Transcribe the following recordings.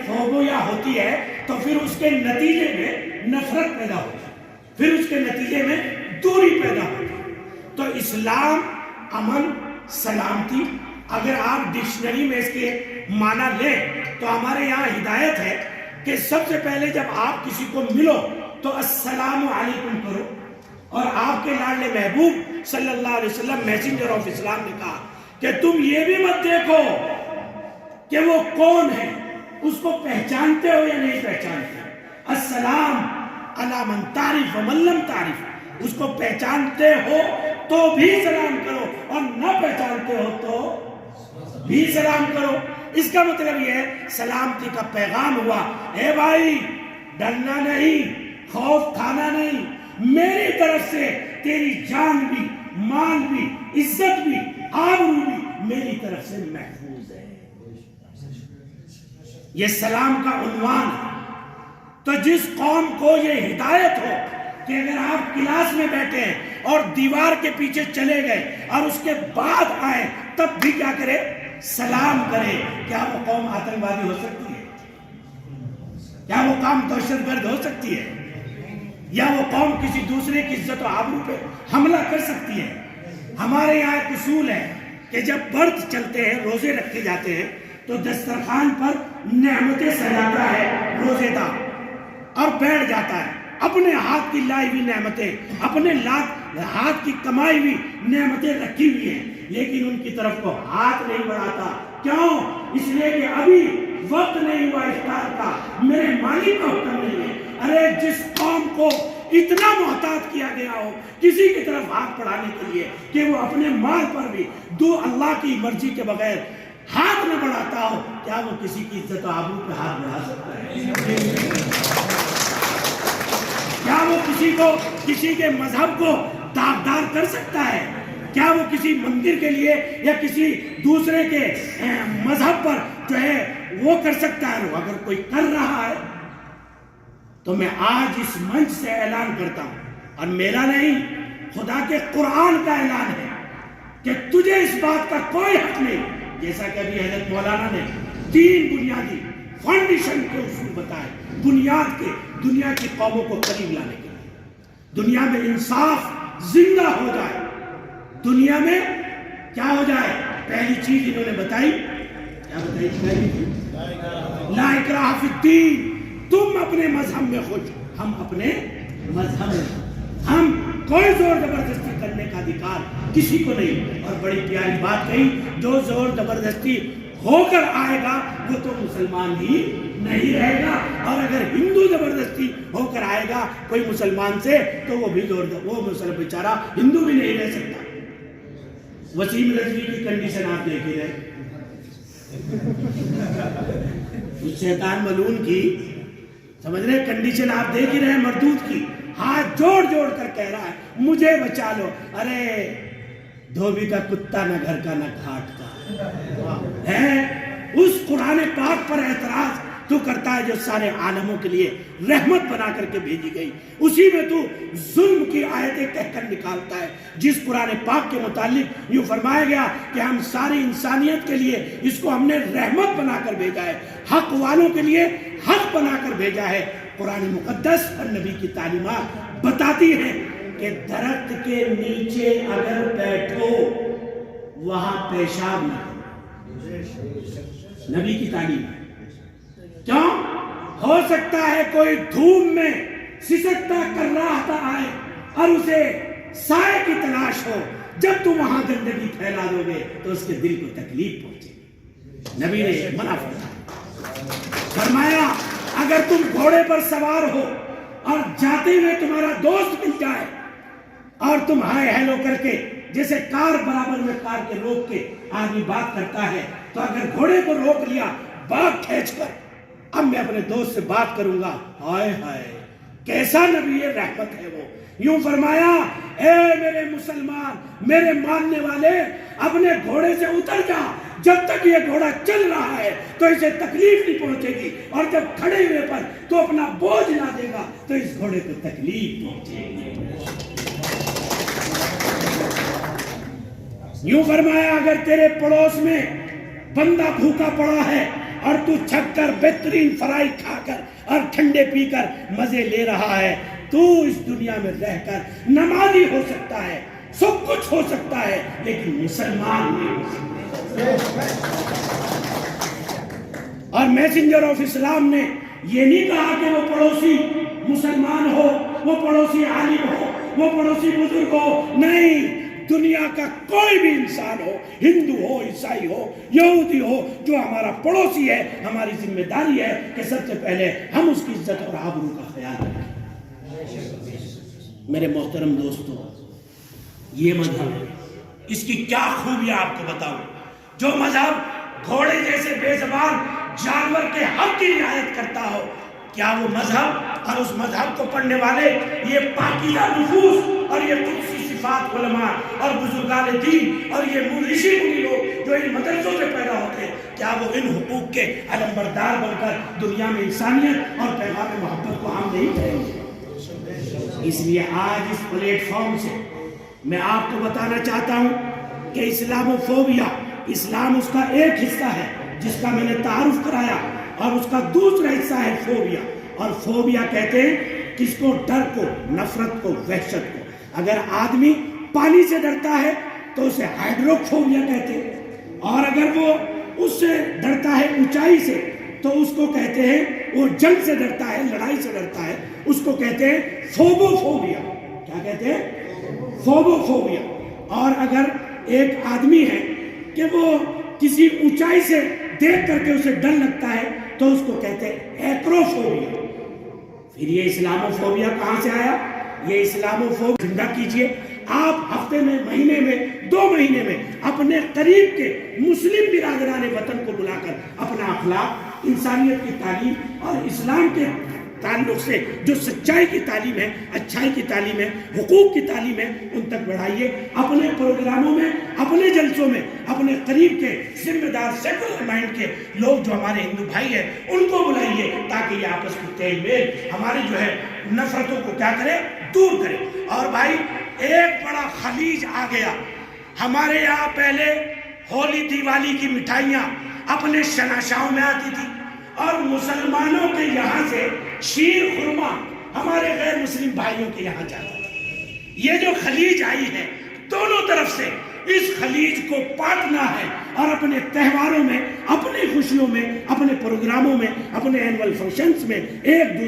Phobia ہوتی ہے تو پھر اس کے نتیجے میں نفرت پیدا ہوتی ہے، پھر اس کے نتیجے میں دوری پیدا ہوتی ہے۔ تو اسلام امن سلامتی، اگر آپ ڈکشنری میں اس کے معنی لیں تو ہمارے یہاں ہدایت ہے کہ سب سے پہلے جب آپ کسی کو ملو تو السلام علیکم کرو، اور آپ کے لاڈلے محبوب صلی اللہ علیہ وسلم میسنجر آف اسلام نے کہا کہ تم یہ بھی مت دیکھو کہ وہ کون ہے، اس کو پہچانتے ہو یا نہیں پہچانتے، السلام علی من تعرف و من لم تعرف، اس کو پہچانتے ہو تو بھی سلام کرو اور نہ پہچانتے ہو تو بھی سلام کرو۔ اس کا مطلب یہ ہے سلامتی کا پیغام ہوا، اے بھائی ڈرنا نہیں، خوف کھانا نہیں، میری طرف سے تیری جان بھی، مال بھی، عزت بھی، آبرو بھی میری طرف سے محفوظ ہے۔ یہ سلام کا عنوان ہے۔ تو جس قوم کو یہ ہدایت ہو کہ اگر آپ کلاس میں بیٹھے ہیں اور دیوار کے پیچھے چلے گئے اور اس کے بعد آئے تب بھی کیا کرے؟ سلام کرے، کیا وہ قوم آتنکوادی ہو سکتی ہے؟ کیا وہ قوم دہشت گرد ہو سکتی ہے؟ یا وہ قوم کسی دوسرے کی عزت و آبرو پہ حملہ کر سکتی ہے؟ ہمارے یہاں ایک اصول ہے کہ جب برت چلتے ہیں، روزے رکھے جاتے ہیں تو دسترخوان پر نعمتیں سجاتا ہے روزے دار اور بیٹھ جاتا ہے، اپنے ہاتھ کی لائی ہوئی نعمتیں، اپنے ہاتھ کی کمائی ہوئی نعمتیں رکھی ہوئی ہیں، لیکن ان کی طرف کو ہاتھ نہیں بڑھاتا۔ کیوں؟ اس لیے کہ ابھی وقت نہیں ہوا افطار کا، میرے مالک کا حکم نہیں ہے۔ ارے جس قوم کو اتنا محتاط کیا گیا ہو کسی کی طرف ہاتھ بڑھانے کے لیے کہ وہ اپنے مال پر بھی اللہ کی مرضی کے بغیر ہاتھ نہ بڑھاتا ہو، کیا وہ کسی کی عزت و آبرو پہ ہاتھ بڑھا سکتا ہے؟ کیا وہ کسی کے مذہب کو داغدار کر سکتا ہے؟ کیا وہ کسی مندر کے لیے یا کسی دوسرے کے مذہب پر جو ہے وہ کر سکتا ہے؟ اگر کوئی کر رہا ہے تو میں آج اس منچ سے اعلان کرتا ہوں، اور میرا نہیں، خدا کے قرآن کا اعلان ہے کہ تجھے اس بات کا کوئی حق نہیں، جیسا کہ ابھی حضرت مولانا نے 3 بنیادی فاؤنڈیشن کے اصول بتائے، بنیاد کے دنیا کی قوموں کو قریب لانے کے لیے، دنیا میں انصاف زندہ ہو جائے، دنیا میں کیا ہو جائے؟ پہلی چیز انہوں نے بتائی، کیا بتائی؟ پہلی چیز لا اکراہ فی الدین، تم اپنے مذہب میں خوش، ہم اپنے مذہب میں، ہم کوئی زور زبردستی کرنے کا ادھیکار کسی کو نہیں۔ اور بڑی پیاری بات کہی، جو زور زبردستی ہو کر آئے گا وہ تو مسلمان ہی نہیں رہے گا، اور اگر ہندو زبردستی ہو کر آئے گا کوئی مسلمان سے تو وہ مسلمان بیچارہ ہندو بھی نہیں رہ سکتا۔ وسیم رضوی کی کنڈیشن آپ دیکھ ہی رہے، اس شیطان ملعون کی، سمجھ رہے کنڈیشن آپ دیکھ ہی رہے، مردود کی، ہاتھ جوڑ جوڑ کر کہہ رہا ہے مجھے بچا لو۔ ارے دھوبی کا کتا نہ گھر کا نہ گھاٹ کا ہے، اس قرآن پاک پر اعتراض تو کرتا ہے جو سارے عالموں کے لیے رحمت بنا کر کے بھیجی گئی، اسی میں تو ظلم کی آیتیں کہہ کر نکالتا ہے، جس قرآن پاک کے متعلق یوں فرمایا گیا کہ ہم ساری انسانیت کے لیے اس کو ہم نے رحمت بنا کر بھیجا ہے، حق والوں کے لیے حق بنا کر بھیجا ہے۔ قرآن مقدس اور نبی کی تعلیمات بتاتی ہیں کہ درخت کے نیچے اگر بیٹھو وہاں پیشاب نہ کرو، نبی کی تعلیم۔ کیوں؟ ہو سکتا ہے کوئی دھوم میں سسکتا کر رہا تھا آئے اور اسے سائے کی تلاش ہو، جب تم وہاں گندگی پھیلا دو گے تو اس کے دل کو تکلیف پہنچے۔ نبی نے منع فرمایا اگر تم گھوڑے پر سوار ہو اور جاتے ہوئے تمہارا دوست مل جائے اور تم ہائے ہیلو کر کے، جیسے کار برابر میں کار کے روک کے آدمی بات کرتا ہے، تو اگر گھوڑے کو روک لیا بات کھینچ کر، اب میں اپنے دوست سے بات کروں گا، ہائے ہائے کیسا نبی رحمت ہے وہ۔ یوں فرمایا اے میرے مسلمان، میرے ماننے والے، اپنے گھوڑے سے اتر جا، جب تک یہ گھوڑا چل رہا ہے تو اسے تکلیف نہیں پہنچے گی، اور جب کھڑے ہوئے پر تو اپنا بوجھ نہ دے گا تو اس گھوڑے کو تکلیف پہنچے گی۔ یوں فرمایا اگر تیرے پڑوس میں بندہ بھوکا پڑا ہے اور تو چھک کر بہترین فرائی کھا کر اور ٹھنڈے پی کر مزے لے رہا ہے. تو اس دنیا میں رہ کر نمازی ہو سکتا ہے, سب کچھ ہو سکتا ہے, لیکن مسلمان نہیں ہو سکتا. اور میسنجر آف اسلام نے یہ نہیں کہا کہ وہ پڑوسی مسلمان ہو, وہ پڑوسی عالم ہو, وہ پڑوسی بزرگ ہو. نہیں, دنیا کا کوئی بھی انسان ہو, ہندو ہو, عیسائی ہو, یہودی ہو, جو ہمارا پڑوسی ہے, ہماری ذمہ داری ہے کہ سب سے پہلے ہم اس کی عزت اور آبرو کا خیال رکھیں. میرے محترم دوستو, یہ مذہب ہے, اس کی کیا خوبیاں آپ کو بتاؤں. جو مذہب گھوڑے جیسے بے زبان جانور کے حق کی رعایت کرتا ہو, کیا وہ مذہب اور اس مذہب کو پڑھنے والے یہ پاکیزہ نفوس اور یہ قدسی صفات علماء اور بزرگان دین اور یہ رشی منی لوگ جو ان مدرسوں سے پیدا ہوتے ہیں, کیا وہ ان حقوق کے علمبردار بن کر دنیا میں انسانیت اور پیغام محبت کو عام نہیں کریں گے؟ اس لیے آج اس پلیٹ فارم سے میں آپ کو بتانا چاہتا ہوں کہ اسلام فوبیا, اسلام اس کا ایک حصہ ہے جس کا میں نے تعارف کرایا, اور اس کا دوسرا حصہ ہے فوبیا. اور فوبیا کہتے ہیں کس کو؟ ڈر کو, نفرت کو, وحشت کو. اگر آدمی پانی سے ڈرتا ہے تو اسے ہائیڈروفوبیا کہتے ہیں, اور اگر وہ اس سے ڈرتا ہے اونچائی سے تو اس کو کہتے ہیں, وہ جنگ سے ڈرتا ہے, لڑائی سے ڈرتا ہے, اس کو کہتے ہیں فوبوفوبیا. کیا کہتے ہیں؟ فوبوفوبیا. اور اگر ایک آدمی ہے کہ وہ کسی اونچائی سے دیکھ کر کے اسے ڈر لگتا ہے تو اس کو کہتے ہیں ایکروفوبیا. پھر یہ اسلاموفوبیا کہاں سے آیا؟ یہ اسلاموفوبیا زندہ کیجئے. آپ ہفتے میں, مہینے میں, 2 مہینے میں اپنے قریب کے مسلم برادران وطن کو بلا کر اپنا اخلاق, انسانیت کی تعلیم اور اسلام کے تعلق سے جو سچائی کی تعلیم ہے, اچھائی کی تعلیم ہے, حقوق کی تعلیم ہے, ان تک بڑھائیے. اپنے پروگراموں میں, اپنے جلسوں میں اپنے قریب کے ذمہ دار سیکولر مائنڈ کے لوگ جو ہمارے ہندو بھائی ہیں ان کو بلائیے, تاکہ یہ آپس کی تیل میل ہماری جو ہے نفرتوں کو کیا کرے, دور کرے. اور بھائی, ایک بڑا خلیج آ گیا. ہمارے یہاں پہلے ہولی دیوالی کی مٹھائیاں اپنے شناشاؤں میں آتی تھی, اور مسلمانوں کے یہاں سے شیر خرما ہمارے غیر مسلم بھائیوں کے یہاں جاتا تھا. یہ جو خلیج آئی ہے, دونوں طرف سے اس خلیج کو پاٹنا ہے, اور اپنے تہواروں میں, اپنی خوشیوں میں, اپنے پروگراموں میں, اپنے اینول فنکشنز میں ایک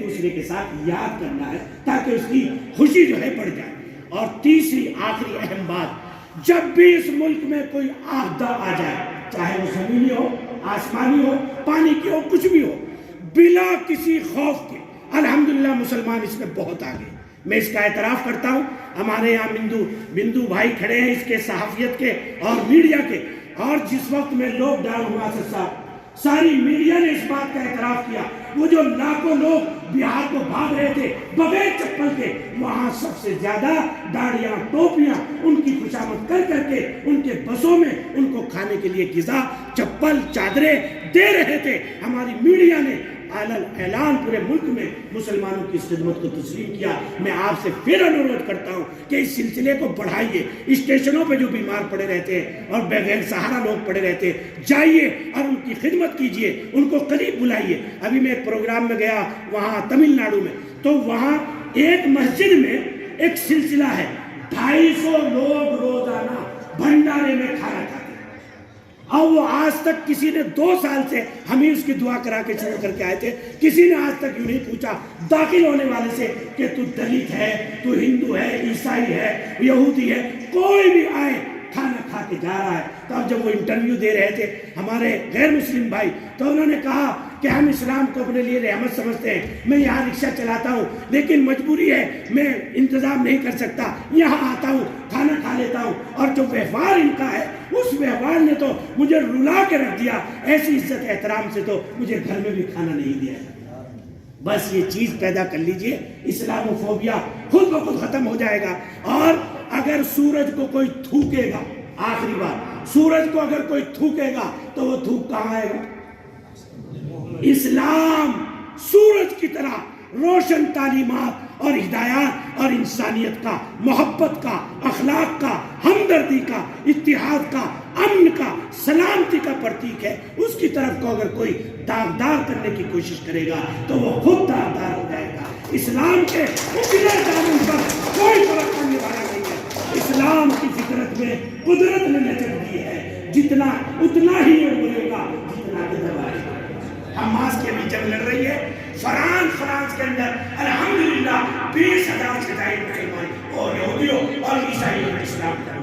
دوسرے کے ساتھ یاد کرنا ہے, تاکہ اس کی خوشی جو ہے بڑھ جائے. اور تیسری آخری اہم بات, جب بھی اس ملک میں کوئی آفت آ جائے, چاہے وہ زمینی ہو, آسمانی ہو, پانی کی ہو, کچھ بھی ہو, بلا کسی خوف کے, الحمدللہ مسلمان اس میں بہت آگے. میں اس کا اعتراف کرتا ہوں. ہمارے یہاں بندو بھائی کھڑے ہیں اس کے صحافیت کے اور میڈیا کے, اور جس وقت میں لاک ڈاؤن ہوا ساری میڈیا نے اس بات کا اعتراف کیا. وہ جو لاکھوں لوگ بہار کو بھاگ رہے تھے بغیر چپل کے, وہاں سب سے زیادہ داڑیاں, ٹوپیاں ان کی خوشامد کر کر کے ان کے بسوں میں ان کو کھانے کے لیے غذا, چپل, چادریں دے رہے تھے. ہماری میڈیا نے اعلان پورے ملک میں مسلمانوں کی اس خدمت کو تسلیم کیا. میں آپ سے پھر انورودھ کرتا ہوں کہ اس سلسلے کو بڑھائیے. اسٹیشنوں پہ جو بیمار پڑے رہتے ہیں اور بغیر سہارا لوگ پڑے رہتے ہیں, جائیے اور ان کی خدمت کیجیے, ان کو قریب بلائیے. ابھی میں ایک پروگرام میں گیا وہاں تمل ناڈو میں, تو وہاں ایک مسجد میں ایک سلسلہ ہے, 250 لوگ روزانہ بھنڈارے میں کھانا کھاتے ہیں. اور وہ آج تک کسی نے 2 سال سے ہم ہی اس کی دعا کرا کے شروع کر کے آئے تھے, کسی نے آج تک یوں نہیں پوچھا داخل ہونے والے سے کہ تو دلت ہے, تو ہندو ہے, عیسائی ہے, یہودی ہے, کوئی بھی آئے کھانا کھا کے جا رہا ہے. تو اب جب وہ انٹرویو دے رہے تھے ہمارے غیر مسلم بھائی, تو انہوں نے کہا کہ ہم اسلام کو اپنے لیے رحمت سمجھتے ہیں, میں یہاں رکشہ چلاتا ہوں لیکن مجبوری ہے, میں انتظام نہیں کر سکتا, یہاں آتا ہوں, کھانا کھا لیتا ہوں. اور جو ویوہار ان کا ہے, اس ویوہار نے تو مجھے رلا کے رکھ دیا. ایسی عزت احترام سے تو مجھے گھر میں بھی کھانا نہیں دیا. بس یہ چیز پیدا کر لیجئے, اسلاموفوبیا خود بخود ختم ہو جائے گا. اور اگر سورج کو کوئی تھوکے گا, آخری بات, سورج کو اگر کوئی تھوکے گا تو وہ تھوک کہاں آئے گا؟ اسلام سورج کی طرح روشن تعلیمات اور ہدایات اور انسانیت کا, محبت کا, اخلاق کا, ہمدردی کا, اتحاد کا, امن کا، سلامتی کا پرتیک ہے، اس کی طرف کو اگر کوئی داغدار کرنے کی کوشش کرے گا تو وہ خود داغدار ہو جائے گا۔ اسلام کے اجلے قانون پر کوئی فرق پڑنے والا نہیں ہے۔ اسلام کی فطرت میں قدرت نے لچک دی ہے، جتنا اتنا ہی اگلے گا جتنا کہ دبائے گا۔ حماس کی ابھی جنگ لڑ رہی ہے، فرانس کے اندر الحمدللہ 20,000 سے زائد مسلمان اور یہودیوں اور عیسائیوں نے اسلام کا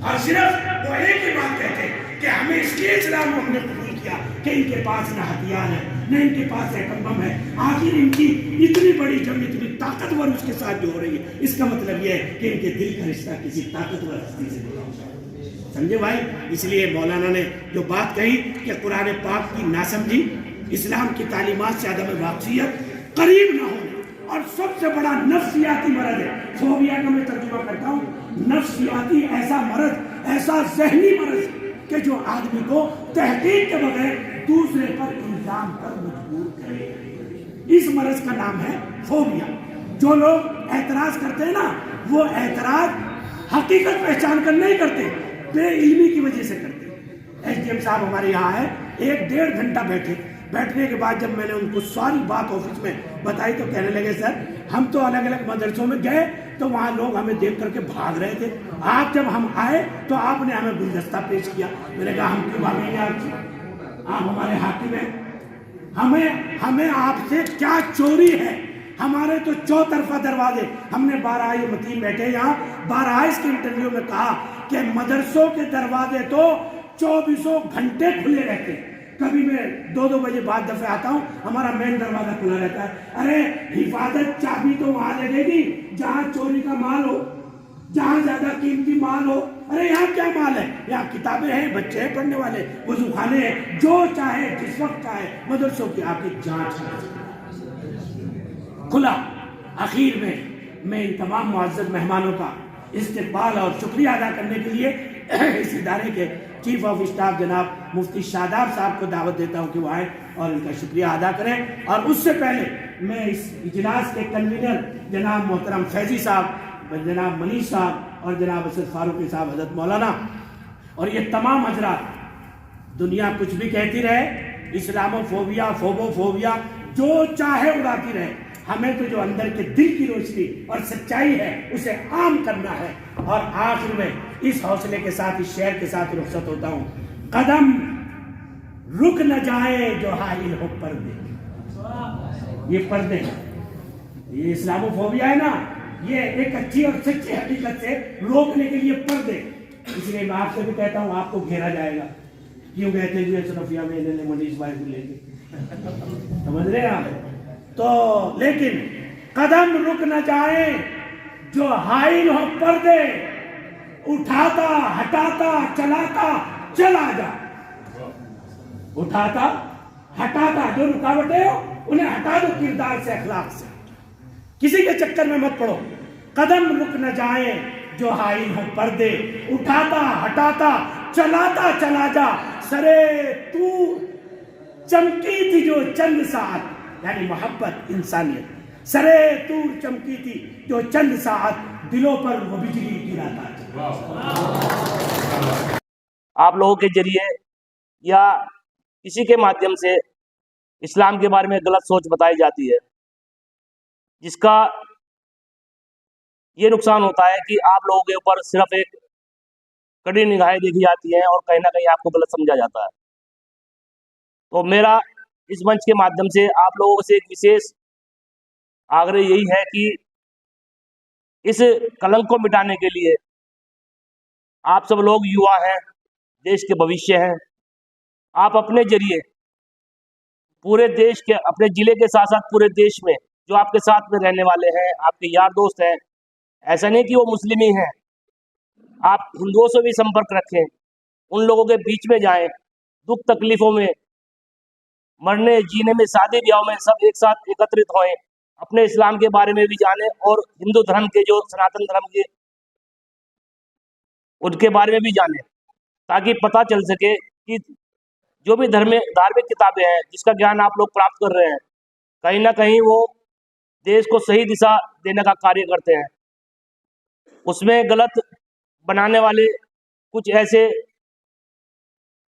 اور صرف وہ ایک ہی بات کہتے ہیں کہ ہمیں اس لیے اسلام کو ہم نے قبول کیا کہ ان کے پاس نہ ہتھیار ہے، نہ ان کے پاس ایٹم بم ہے۔ آخر ان کی اتنی بڑی جنگ، اتنی طاقتور اس کے ساتھ جو ہو رہی ہے، اس کا مطلب یہ ہے کہ ان کے دل کا رشتہ کسی طاقتور ہستی سے جڑا ہوا ہے۔ سمجھے بھائی؟ اس لیے مولانا نے جو بات کہی کہ قرآن پاک کی ناسمجھی، اسلام کی تعلیمات سے عدم واقفیت، قریب نہ ہونا، اور سب سے بڑا نفسیاتی مرض ہے۔ فوبیا کا میں ترجمہ کرتا ہوں، نفسیاتی ایسا مرض، ایسا ذہنی مرض کہ جو آدمی کو تحقیق کے بغیر دوسرے پر الزام پر مجبور کرے۔ اس مرض کا نام ہے فوبیا۔ جو لوگ اعتراض کرتے ہیں نا، وہ اعتراض حقیقت پہچان کر نہیں کرتے، بے علمی کی وجہ سے کرتے۔ ایس ڈی ایم صاحب ہمارے یہاں ہے، 1.5 گھنٹہ بیٹھنے کے بعد جب میں نے ان کو ساری بات آفس میں بتائی تو کہنے لگے سر ہم تو الگ الگ مدرسوں میں گئے تو وہاں لوگ ہمیں دیکھ کر کے بھاگ رہے تھے، آپ جب ہم آئے تو آپ نے ہمیں گلدستہ پیش کیا۔ میں نے کہا ہم کیوں بھاگیں گے آپ سے؟ آپ ہمارے حاکم ہیں، ہمیں آپ سے کیا چوری ہے؟ ہمارے تو چوطرفہ دروازے، ہم نے بارہائی متین بیٹھے یہاں، بارہائش کے انٹرویو میں کہا کہ مدرسوں کے دروازے تو 24 گھنٹے کھلے رہتے ہیں۔ کبھی میں 2 بجے بعد دفعہ آتا ہوں، ہمارا مین دروازہ کھلا رہتا ہے۔ ارے حفاظت چابی تو وہاں لگے گی جہاں چوری کا مال ہو، جہاں زیادہ قیمتی مال ہو۔ ارے یہاں کیا مال ہے؟ یہاں کتابیں ہیں، بچے ہیں پڑھنے والے، وضو خانے ہیں، جو چاہے جس وقت چاہے مدرسوں کی آ کے جانچ کھلا۔ اخیر میں ان تمام معزز مہمانوں کا استقبال اور شکریہ ادا کرنے کے لیے اس ادارے کے چیف آف اسٹاف جناب مفتی شاداب صاحب کو دعوت دیتا ہوں کہ وہ آئیں اور ان کا شکریہ ادا کریں۔ اور اس سے پہلے میں اس اجلاس کے کنوینر جناب محترم فیضی صاحب، جناب منیش صاحب اور جناب اسد فاروقی صاحب، حضرت مولانا اور یہ تمام حضرات، دنیا کچھ بھی کہتی رہے، اسلامو فوبیا، فوبو فوبیا جو چاہے اڑاتی رہے، ہمیں تو جو اندر کے دل کی روشنی اور سچائی ہے اسے عام کرنا ہے۔ اور آخر میں اس حوصلے کے ساتھ، اس شعر کے ساتھ رخصت ہوتا ہوں۔ قدم رک نہ جائے جو حائل ہو پردے، یہ پردے یہ اسلامو فوبیا ہے نا، یہ ایک اچھی اور سچی حقیقت سے روکنے کے لیے پردے۔ اس لیے میں آپ سے بھی کہتا ہوں آپ کو گھیرا جائے گا، کیوں کہتے ہیں جو صنفیہ میں منیش بھائی کو لے کے، سمجھ رہے ہیں آپ؟ تو لیکن قدم رک نہ جائے جو حائل ہو پردے، اٹھاتا ہٹاتا چلاتا چلا جا۔ اٹھاتا ہٹاتا، جو رکاوٹیں ہو انہیں ہٹا دو کردار سے، اخلاق سے، کسی کے چکر میں مت پڑو۔ قدم رک نہ جائے جو حائل ہو پردے، اٹھاتا ہٹاتا چلاتا چلا جا۔ سرے تو چمکی تھی جو چند ساعت، یعنی محبت، انسانیت، سرے تور چمکی تھی جو چند ساعت، دلوں پر وہ بجلی گراتا۔ آپ لوگوں کے ذریعے یا کسی کے مادھیم سے اسلام کے بارے میں غلط سوچ بتائی جاتی ہے، جس کا یہ نقصان ہوتا ہے کہ آپ لوگوں کے اوپر صرف ایک کڑی نگاہیں دیکھی جاتی ہیں اور کہیں نہ کہیں آپ کو غلط سمجھا جاتا ہے۔ تو میرا اس منچ کے مادھیم سے آپ لوگوں سے ایک وشیش آگرہ یہی ہے کہ اس کلنک کو مٹانے کے لیے آپ سب لوگ یوا ہیں، دیش کے بھوشیہ ہیں، آپ اپنے ذریعے پورے دیش کے، اپنے ضلع کے ساتھ ساتھ پورے دیش میں جو آپ کے ساتھ میں رہنے والے ہیں، آپ کے یار دوست ہیں، ایسا نہیں کہ وہ مسلم ہی ہیں، آپ ہندوؤں سے بھی سمپرک رکھیں، ان لوگوں کے بیچ میں جائیں، دکھ تکلیفوں میں، مرنے جینے میں، شادی بیاہوں میں سب ایک ساتھ ایکترت ہوئیں، اپنے اسلام کے بارے میں بھی جانیں اور ہندو دھرم کے جو سناتن دھرم کے ان کے بارے میں بھی جانیں، تاکہ پتہ چل سکے کہ جو بھی دھارمک کتابیں ہیں جس کا گیان آپ لوگ پراپت کر رہے ہیں، کہیں نہ کہیں وہ دیش کو صحیح دشا دینے کا کاریہ کرتے ہیں۔ اس میں غلط بنانے والے کچھ ایسے